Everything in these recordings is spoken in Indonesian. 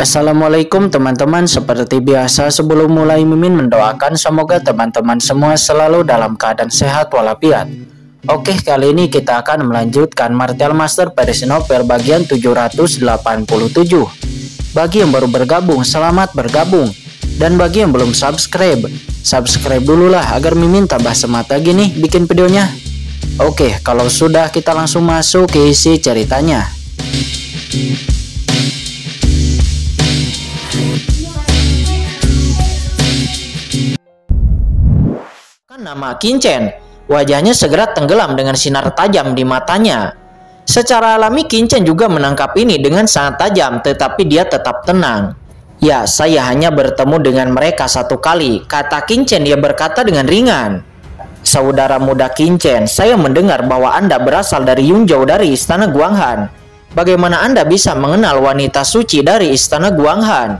Assalamualaikum teman-teman, seperti biasa sebelum mulai Mimin mendoakan semoga teman-teman semua selalu dalam keadaan sehat walafiat. Oke, kali ini kita akan melanjutkan Martial Master Paris Novel bagian 787. Bagi yang baru bergabung, selamat bergabung. Dan bagi yang belum subscribe, subscribe dulu lah agar Mimin tambah semangat lagi nih bikin videonya. Oke, kalau sudah kita langsung masuk ke isi ceritanya. Nama Kincen, wajahnya segera tenggelam dengan sinar tajam di matanya. Secara alami Kincen juga menangkap ini dengan sangat tajam, tetapi dia tetap tenang. Ya, saya hanya bertemu dengan mereka satu kali, kata Kincen. Dia berkata dengan ringan. Saudara muda Kincen, saya mendengar bahwa Anda berasal dari Yunzhou dari Istana Guanghan. Bagaimana Anda bisa mengenal wanita suci dari Istana Guanghan?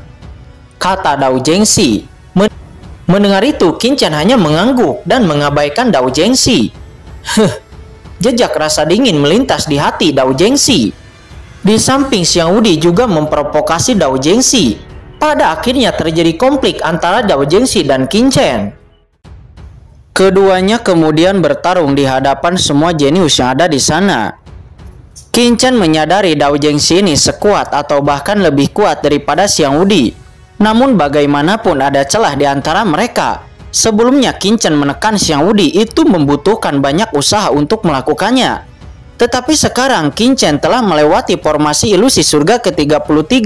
Kata Dao Jingxi. Mendengar itu, Kincen hanya mengangguk dan mengabaikan Dao Jingxi. Jejak rasa dingin melintas di hati Dao Jingxi. Di samping Xiang Wudi juga memprovokasi Dao Jingxi. Pada akhirnya terjadi konflik antara Dao Jingxi dan Kincen. Keduanya kemudian bertarung di hadapan semua jenius yang ada di sana. Kincen menyadari Dao Jingxi ini sekuat atau bahkan lebih kuat daripada Xiang Wudi. Namun bagaimanapun ada celah di antara mereka. Sebelumnya Kincen menekan Xiang Wudi itu membutuhkan banyak usaha untuk melakukannya. Tetapi sekarang Kincen telah melewati formasi ilusi surga ke-33,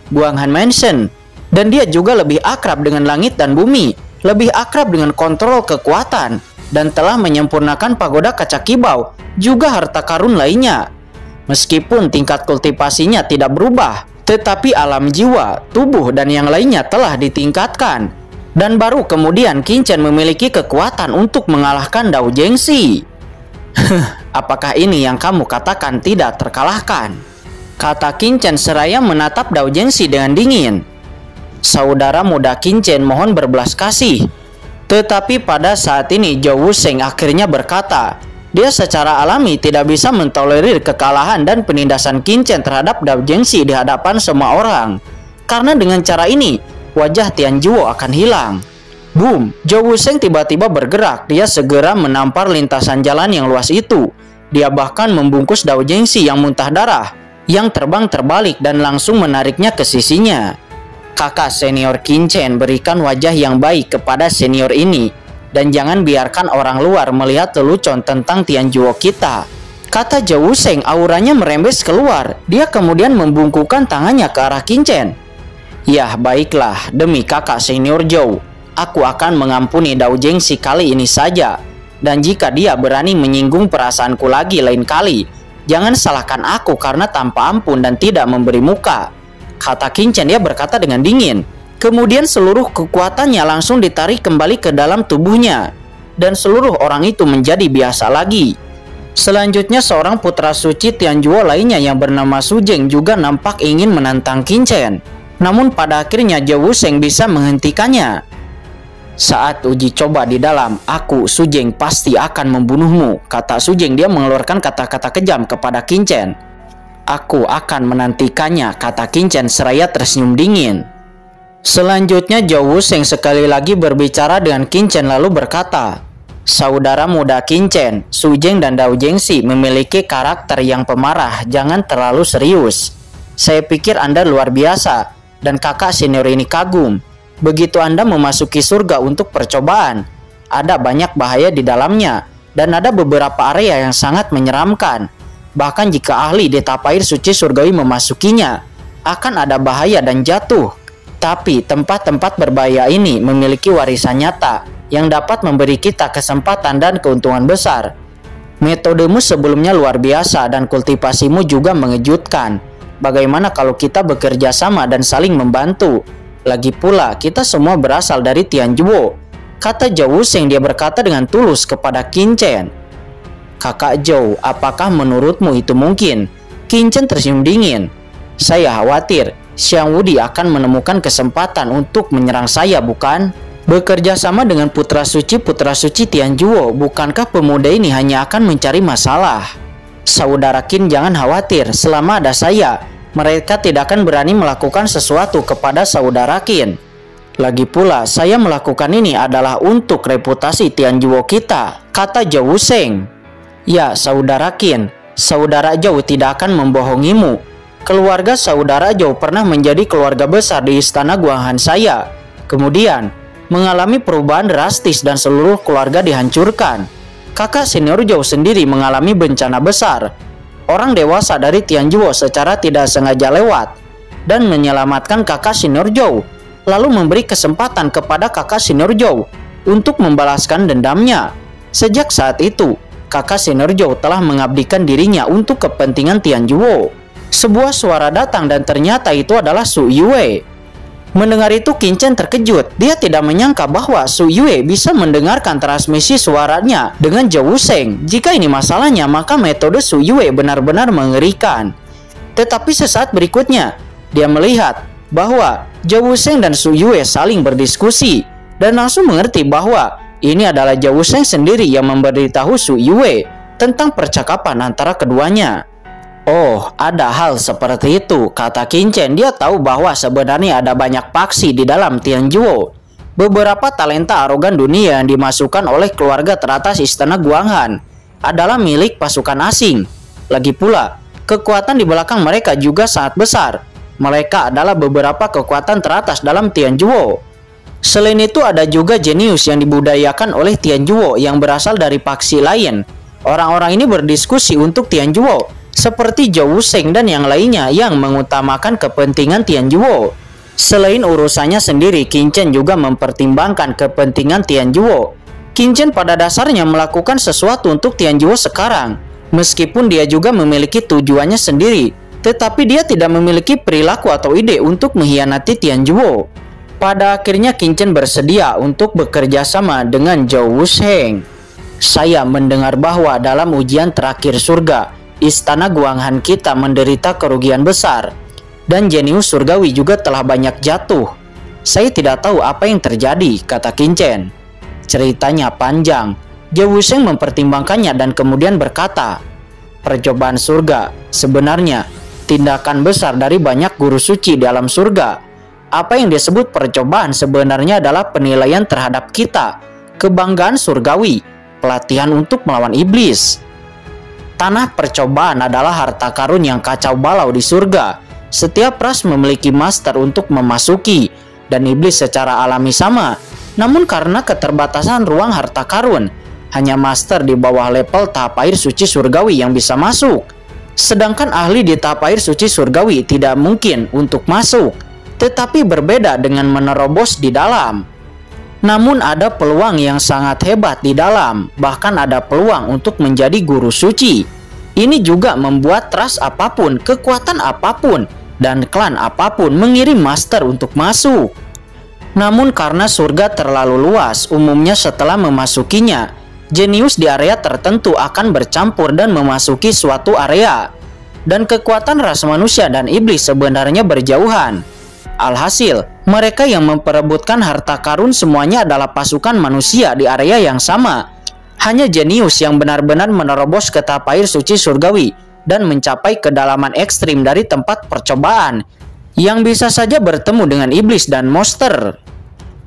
Guanghan Mansion. Dan dia juga lebih akrab dengan langit dan bumi, lebih akrab dengan kontrol kekuatan, dan telah menyempurnakan pagoda kaca kibau, juga harta karun lainnya. Meskipun tingkat kultivasinya tidak berubah, tetapi alam jiwa, tubuh, dan yang lainnya telah ditingkatkan. Dan baru kemudian Kincen memiliki kekuatan untuk mengalahkan Dao Jingxi. Apakah ini yang kamu katakan tidak terkalahkan? Kata Kincen seraya menatap Dao Jingxi dengan dingin. Saudara muda Kincen, mohon berbelas kasih. Tetapi pada saat ini Zhou Wusheng akhirnya berkata, dia secara alami tidak bisa mentolerir kekalahan dan penindasan Kincen terhadap Dao Jingxi di hadapan semua orang. Karena dengan cara ini, wajah Tian Zuo akan hilang. Boom! Zhou Wusheng tiba-tiba bergerak. Dia segera menampar lintasan jalan yang luas itu. Dia bahkan membungkus Dao Jingxi yang muntah darah, yang terbang terbalik dan langsung menariknya ke sisinya. Kakak senior Kincen, berikan wajah yang baik kepada senior ini. Dan jangan biarkan orang luar melihat lelucon tentang Tian Zuo kita. Kata Zhou Wusheng, auranya merembes keluar. Dia kemudian membungkukkan tangannya ke arah Kincen. Yah, baiklah, demi kakak senior Zhou, aku akan mengampuni Dao Jingxi kali ini saja. Dan jika dia berani menyinggung perasaanku lagi lain kali, jangan salahkan aku karena tanpa ampun dan tidak memberi muka. Kata Kincen. Dia berkata dengan dingin. Kemudian seluruh kekuatannya langsung ditarik kembali ke dalam tubuhnya. Dan seluruh orang itu menjadi biasa lagi. Selanjutnya seorang putra suci Tian Zuo lainnya yang bernama Su Jing juga nampak ingin menantang Kincen. Namun pada akhirnya Zhou Wusheng bisa menghentikannya. Saat uji coba di dalam, aku Su Jing pasti akan membunuhmu, kata Su Jing. Dia mengeluarkan kata-kata kejam kepada Kincen. Aku akan menantikannya, kata Kincen seraya tersenyum dingin. Selanjutnya Zhou Wusheng sekali lagi berbicara dengan Kincen lalu berkata, saudara muda Kincen, Su Jing dan Dao Jingxi memiliki karakter yang pemarah, jangan terlalu serius. Saya pikir Anda luar biasa dan kakak senior ini kagum. Begitu Anda memasuki surga untuk percobaan, ada banyak bahaya di dalamnya dan ada beberapa area yang sangat menyeramkan. Bahkan jika ahli di tapair suci surgawi memasukinya, akan ada bahaya dan jatuh. Tapi tempat-tempat berbahaya ini memiliki warisan nyata yang dapat memberi kita kesempatan dan keuntungan besar. Metodemu sebelumnya luar biasa dan kultivasimu juga mengejutkan. Bagaimana kalau kita bekerja sama dan saling membantu? Lagi pula kita semua berasal dari Tian Zuo, kata Zhou Wusheng. Dia berkata dengan tulus kepada Kincen. Kakak Zhou, apakah menurutmu itu mungkin? Kincen tersenyum dingin. Saya khawatir Xiang Wudi akan menemukan kesempatan untuk menyerang saya, bukan? Bekerja sama dengan putra suci Tian Zuo, bukankah pemuda ini hanya akan mencari masalah? Saudara Qin, jangan khawatir, selama ada saya, mereka tidak akan berani melakukan sesuatu kepada saudara Qin. Lagi pula, saya melakukan ini adalah untuk reputasi Tianjuo kita, kata Zhou Wusheng. Ya, saudara Qin, saudara Zhou tidak akan membohongimu. Keluarga saudara Zhou pernah menjadi keluarga besar di istana Guanghan saya. Kemudian, mengalami perubahan drastis dan seluruh keluarga dihancurkan. Kakak senior Zhou sendiri mengalami bencana besar. Orang dewasa dari Tianjuo secara tidak sengaja lewat dan menyelamatkan kakak senior Zhou, lalu memberi kesempatan kepada kakak senior Zhou untuk membalaskan dendamnya. Sejak saat itu, kakak senior Zhou telah mengabdikan dirinya untuk kepentingan Tianjuo. Sebuah suara datang dan ternyata itu adalah Su Yue. Mendengar itu, Qin Chen terkejut. Dia tidak menyangka bahwa Su Yue bisa mendengarkan transmisi suaranya dengan Zhou Wusheng. Jika ini masalahnya, maka metode Su Yue benar-benar mengerikan. Tetapi sesaat berikutnya, dia melihat bahwa Zhou Wusheng dan Su Yue saling berdiskusi dan langsung mengerti bahwa ini adalah Zhou Wusheng sendiri yang memberitahu Su Yue tentang percakapan antara keduanya. Oh, ada hal seperti itu, kata Qin Chen. Dia tahu bahwa sebenarnya ada banyak paksi di dalam Tianjuo. Beberapa talenta arogan dunia yang dimasukkan oleh keluarga teratas istana Guanghan adalah milik pasukan asing. Lagi pula, kekuatan di belakang mereka juga sangat besar. Mereka adalah beberapa kekuatan teratas dalam Tianjuo. Selain itu, ada juga jenius yang dibudayakan oleh Tianjuo yang berasal dari paksi lain. Orang-orang ini berdiskusi untuk Tianjuo, seperti Zhou Wusheng dan yang lainnya yang mengutamakan kepentingan Tianjuo. Selain urusannya sendiri, Qin Chen juga mempertimbangkan kepentingan Tianjuo. Qin Chen pada dasarnya melakukan sesuatu untuk Tianjuo sekarang. Meskipun dia juga memiliki tujuannya sendiri, tetapi dia tidak memiliki perilaku atau ide untuk mengkhianati Tianjuo. Pada akhirnya Qin Chen bersedia untuk bekerja sama dengan Zhou Wusheng. Saya mendengar bahwa dalam ujian terakhir surga, istana Guanghan kita menderita kerugian besar, dan jenius surgawi juga telah banyak jatuh. Saya tidak tahu apa yang terjadi, kata Qin Chen. Ceritanya panjang. Zhou Wusheng mempertimbangkannya dan kemudian berkata, percobaan surga sebenarnya tindakan besar dari banyak guru suci di alam surga. Apa yang disebut percobaan sebenarnya adalah penilaian terhadap kita, kebanggaan surgawi, pelatihan untuk melawan iblis. Tanah percobaan adalah harta karun yang kacau balau di surga. Setiap ras memiliki master untuk memasuki, dan iblis secara alami sama. Namun karena keterbatasan ruang harta karun, hanya master di bawah level tahap air suci surgawi yang bisa masuk. Sedangkan ahli di tahap air suci surgawi tidak mungkin untuk masuk, tetapi berbeda dengan menerobos di dalam. Namun ada peluang yang sangat hebat di dalam, bahkan ada peluang untuk menjadi guru suci. Ini juga membuat ras apapun, kekuatan apapun, dan klan apapun mengirim master untuk masuk. Namun karena surga terlalu luas, umumnya setelah memasukinya, jenius di area tertentu akan bercampur dan memasuki suatu area. Dan kekuatan ras manusia dan iblis sebenarnya berjauhan. Alhasil, mereka yang memperebutkan harta karun semuanya adalah pasukan manusia di area yang sama. Hanya jenius yang benar-benar menerobos ke tahap air suci surgawi dan mencapai kedalaman ekstrim dari tempat percobaan yang bisa saja bertemu dengan iblis dan monster.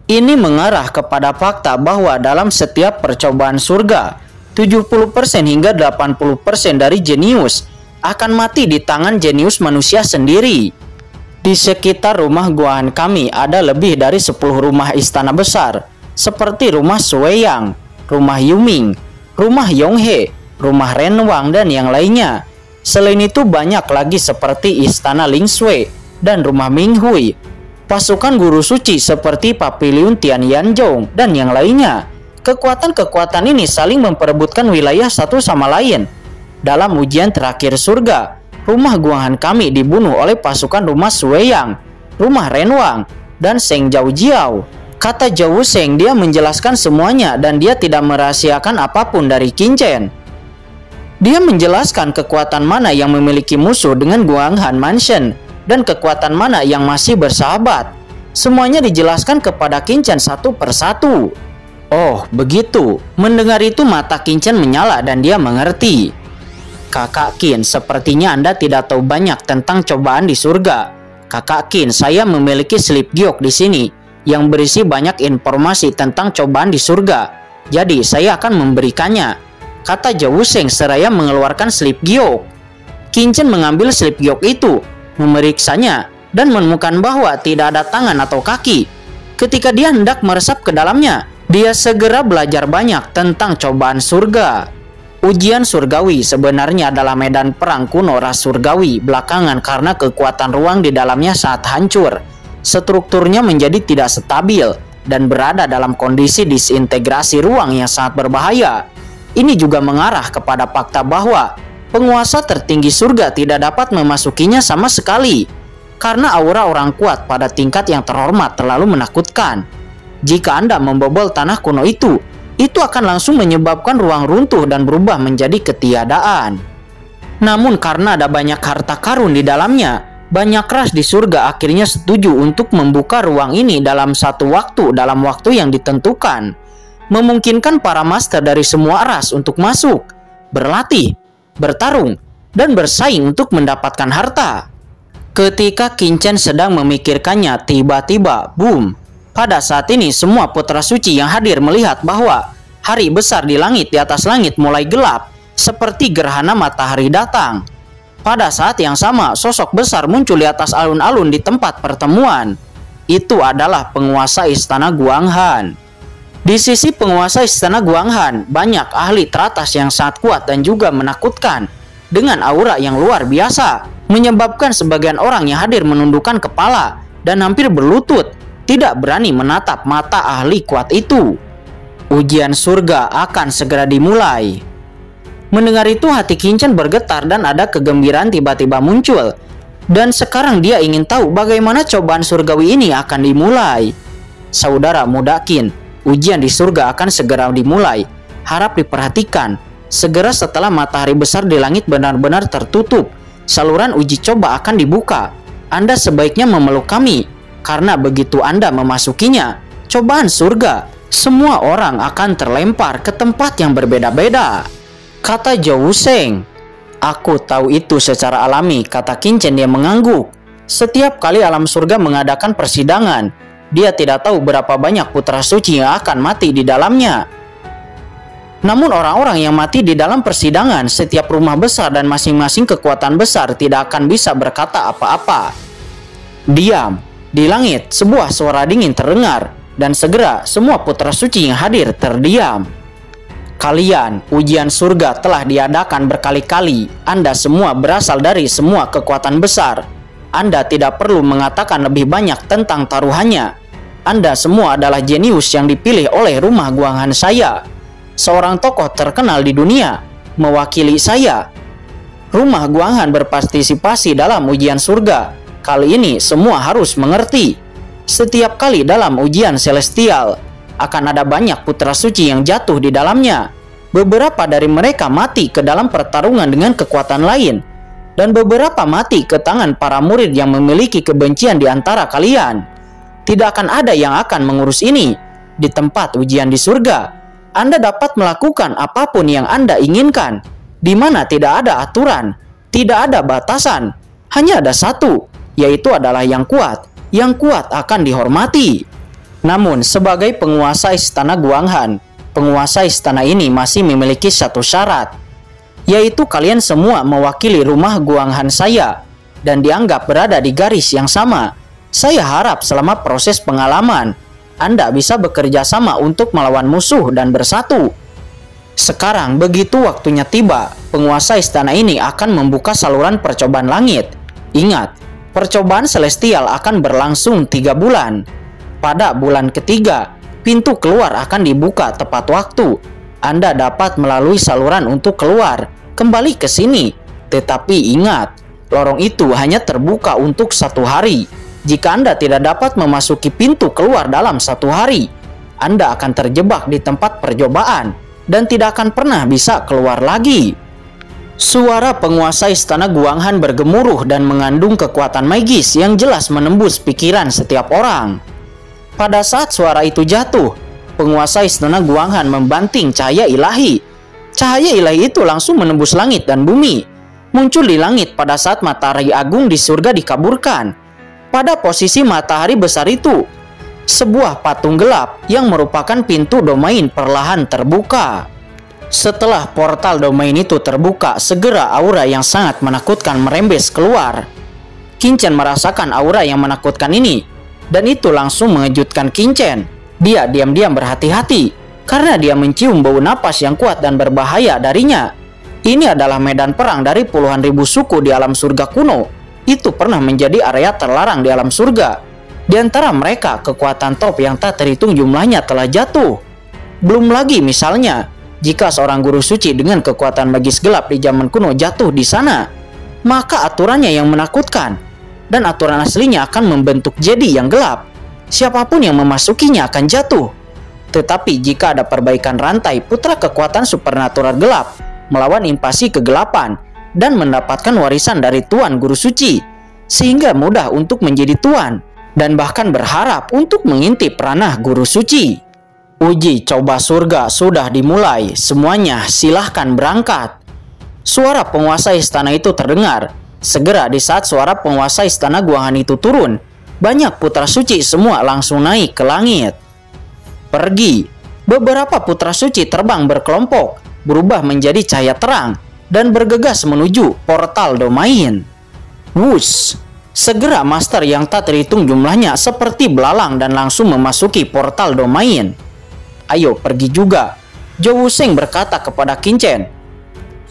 Ini mengarah kepada fakta bahwa dalam setiap percobaan surga, 70% hingga 80% dari jenius akan mati di tangan jenius manusia sendiri. Di sekitar rumah Guanghan kami ada lebih dari 10 rumah istana besar, seperti rumah Sueyang, rumah Yuming, rumah Yonghe, rumah Renwang, dan yang lainnya. Selain itu banyak lagi seperti istana Lingshui dan rumah Minghui, pasukan guru suci seperti Paviliun Tianyanzhong, dan yang lainnya. Kekuatan-kekuatan ini saling memperebutkan wilayah satu sama lain. Dalam ujian terakhir surga, rumah Guanghan kami dibunuh oleh pasukan rumah Sueyang, rumah Renwang, dan Sheng Jiao. Kata Zhou Wusheng, dia menjelaskan semuanya dan dia tidak merahasiakan apapun dari Qin Chen. Dia menjelaskan kekuatan mana yang memiliki musuh dengan Guanghan Mansion dan kekuatan mana yang masih bersahabat. Semuanya dijelaskan kepada Qin Chen satu persatu. Oh, begitu. Mendengar itu mata Qin Chen menyala dan dia mengerti. Kakak Qin, sepertinya Anda tidak tahu banyak tentang cobaan di surga. Kakak Qin, saya memiliki slip giok di sini yang berisi banyak informasi tentang cobaan di surga. Jadi saya akan memberikannya, kata Zhao Wusheng seraya mengeluarkan slip giok. Qin Chen mengambil slip giok itu, memeriksanya, dan menemukan bahwa tidak ada tangan atau kaki. Ketika dia hendak meresap ke dalamnya, dia segera belajar banyak tentang cobaan surga. Ujian surgawi sebenarnya adalah medan perang kuno ras surgawi belakangan karena kekuatan ruang di dalamnya saat hancur. Strukturnya menjadi tidak stabil dan berada dalam kondisi disintegrasi ruang yang sangat berbahaya. Ini juga mengarah kepada fakta bahwa penguasa tertinggi surga tidak dapat memasukinya sama sekali, karena aura orang kuat pada tingkat yang terhormat terlalu menakutkan. Jika Anda membobol tanah kuno itu akan langsung menyebabkan ruang runtuh dan berubah menjadi ketiadaan. Namun karena ada banyak harta karun di dalamnya, banyak ras di surga akhirnya setuju untuk membuka ruang ini dalam dalam waktu yang ditentukan, memungkinkan para master dari semua ras untuk masuk, berlatih, bertarung, dan bersaing untuk mendapatkan harta. Ketika Qin Chen sedang memikirkannya, tiba-tiba, boom! Pada saat ini semua putra suci yang hadir melihat bahwa hari besar di atas langit mulai gelap, seperti gerhana matahari datang. Pada saat yang sama, sosok besar muncul di atas alun-alun di tempat pertemuan. Itu adalah penguasa istana Guanghan. Di sisi penguasa istana Guanghan, banyak ahli teratas yang sangat kuat dan juga menakutkan, dengan aura yang luar biasa, menyebabkan sebagian orang yang hadir menundukkan kepala dan hampir berlutut, tidak berani menatap mata ahli kuat itu. Ujian surga akan segera dimulai. Mendengar itu hati Qin Chen bergetar dan ada kegembiraan tiba-tiba muncul. Dan sekarang dia ingin tahu bagaimana cobaan surgawi ini akan dimulai. Saudara muda Qin, ujian di surga akan segera dimulai. Harap diperhatikan, segera setelah matahari besar di langit benar-benar tertutup, saluran uji coba akan dibuka. Anda sebaiknya memeluk kami, karena begitu Anda memasukinya, cobaan surga, semua orang akan terlempar ke tempat yang berbeda-beda, kata Zhao Wusheng. Aku tahu itu secara alami, kata Qin Chen. Dia mengangguk. Setiap kali alam surga mengadakan persidangan, dia tidak tahu berapa banyak putra suci yang akan mati di dalamnya. Namun orang-orang yang mati di dalam persidangan, setiap rumah besar dan masing-masing kekuatan besar tidak akan bisa berkata apa-apa. Diam. Di langit, sebuah suara dingin terdengar, dan segera semua putra suci yang hadir terdiam. Kalian, ujian surga telah diadakan berkali-kali. Anda semua berasal dari semua kekuatan besar. Anda tidak perlu mengatakan lebih banyak tentang taruhannya. Anda semua adalah jenius yang dipilih oleh rumah Guanghan saya. Seorang tokoh terkenal di dunia, mewakili saya. Rumah Guanghan berpartisipasi dalam ujian surga. Kali ini semua harus mengerti. Setiap kali dalam ujian celestial, akan ada banyak putra suci yang jatuh di dalamnya. Beberapa dari mereka mati ke dalam pertarungan dengan kekuatan lain, dan beberapa mati ke tangan para murid yang memiliki kebencian di antara kalian. Tidak akan ada yang akan mengurus ini. Di tempat ujian di surga, Anda dapat melakukan apapun yang Anda inginkan, di mana tidak ada aturan, tidak ada batasan, hanya ada satu, yaitu adalah yang kuat. Yang kuat akan dihormati. Namun sebagai penguasa istana Guanghan, penguasa istana ini masih memiliki satu syarat, yaitu kalian semua mewakili rumah Guanghan saya dan dianggap berada di garis yang sama. Saya harap selama proses pengalaman, Anda bisa bekerja sama untuk melawan musuh dan bersatu. Sekarang begitu waktunya tiba, penguasa istana ini akan membuka saluran percobaan langit. Ingat, percobaan celestial akan berlangsung 3 bulan. Pada bulan ketiga, pintu keluar akan dibuka tepat waktu. Anda dapat melalui saluran untuk keluar, kembali ke sini. Tetapi ingat, lorong itu hanya terbuka untuk 1 hari. Jika Anda tidak dapat memasuki pintu keluar dalam 1 hari, Anda akan terjebak di tempat percobaan dan tidak akan pernah bisa keluar lagi. Suara penguasa istana Guanghan bergemuruh dan mengandung kekuatan magis yang jelas menembus pikiran setiap orang. Pada saat suara itu jatuh, penguasa istana Guanghan membanting cahaya ilahi. Cahaya ilahi itu langsung menembus langit dan bumi, muncul di langit pada saat matahari agung di surga dikaburkan. Pada posisi matahari besar itu, sebuah patung gelap yang merupakan pintu domain perlahan terbuka. Setelah portal domain itu terbuka, segera aura yang sangat menakutkan merembes keluar. Qin Chen merasakan aura yang menakutkan ini, dan itu langsung mengejutkan Qin Chen. Dia diam-diam berhati-hati, karena dia mencium bau napas yang kuat dan berbahaya darinya. Ini adalah medan perang dari puluhan ribu suku di alam surga kuno. Itu pernah menjadi area terlarang di alam surga. Di antara mereka, kekuatan top yang tak terhitung jumlahnya telah jatuh. Belum lagi misalnya, jika seorang guru suci dengan kekuatan magis gelap di zaman kuno jatuh di sana, maka aturannya yang menakutkan, dan aturan aslinya akan membentuk jadi yang gelap. Siapapun yang memasukinya akan jatuh. Tetapi jika ada perbaikan rantai, putra kekuatan supernatural gelap melawan invasi kegelapan dan mendapatkan warisan dari Tuan Guru Suci, sehingga mudah untuk menjadi tuan dan bahkan berharap untuk mengintip ranah Guru Suci. Uji coba surga sudah dimulai, semuanya silahkan berangkat. Suara penguasa istana itu terdengar. Segera di saat suara penguasa istana Guanghan itu turun, banyak putra suci semua langsung naik ke langit. Pergi. Beberapa putra suci terbang berkelompok, berubah menjadi cahaya terang, dan bergegas menuju portal domain. Wush! Segera master yang tak terhitung jumlahnya seperti belalang dan langsung memasuki portal domain. Ayo pergi juga, Zhou Wusheng berkata kepada Qin Chen.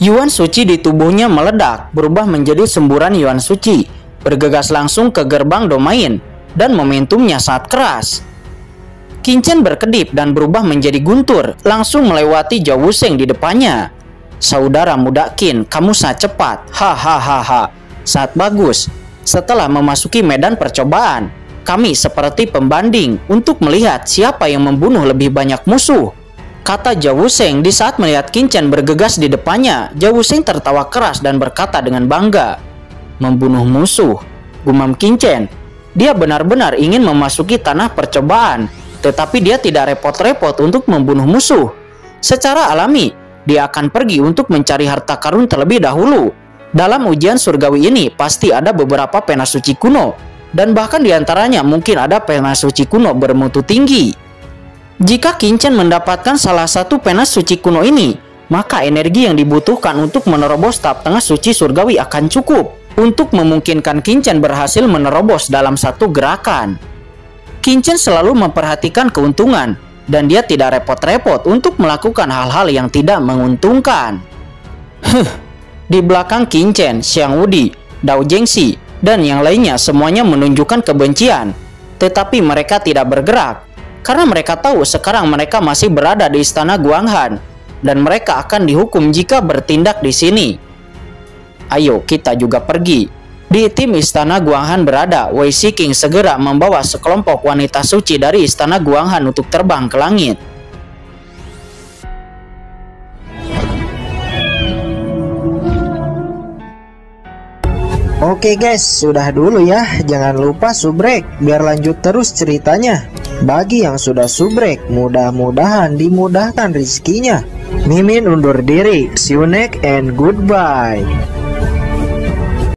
Yuan suci di tubuhnya meledak, berubah menjadi semburan yuan suci, bergegas langsung ke gerbang domain, dan momentumnya sangat keras. Qin Chen berkedip dan berubah menjadi guntur, langsung melewati Zhou Wusheng di depannya. Saudara muda Qin, kamu sangat cepat, hahaha, sangat bagus. Setelah memasuki medan percobaan, kami seperti pembanding untuk melihat siapa yang membunuh lebih banyak musuh, kata Zhou Wusheng di saat melihat Qin Chen bergegas di depannya. Zhou Wusheng tertawa keras dan berkata dengan bangga. Membunuh musuh, gumam Qin Chen. Dia benar-benar ingin memasuki tanah percobaan, tetapi dia tidak repot-repot untuk membunuh musuh. Secara alami, dia akan pergi untuk mencari harta karun terlebih dahulu. Dalam ujian surgawi ini pasti ada beberapa pena suci kuno, dan bahkan diantaranya mungkin ada pena suci kuno bermutu tinggi. Jika Qin Chen mendapatkan salah satu pena suci kuno ini, maka energi yang dibutuhkan untuk menerobos tahap tengah suci surgawi akan cukup untuk memungkinkan Qin Chen berhasil menerobos dalam satu gerakan. Qin Chen selalu memperhatikan keuntungan, dan dia tidak repot-repot untuk melakukan hal-hal yang tidak menguntungkan. Di belakang Qin Chen, Xiang Wudi, Dao Jingxi, dan yang lainnya semuanya menunjukkan kebencian. Tetapi mereka tidak bergerak, karena mereka tahu sekarang mereka masih berada di istana Guanghan, dan mereka akan dihukum jika bertindak di sini. Ayo kita juga pergi. Di tim istana Guanghan berada, Wei Shiqing segera membawa sekelompok wanita suci dari istana Guanghan untuk terbang ke langit. Oke guys, sudah dulu ya. Jangan lupa subrek biar lanjut terus ceritanya. Bagi yang sudah subrek, mudah-mudahan dimudahkan rezekinya. Mimin undur diri. See you next and goodbye.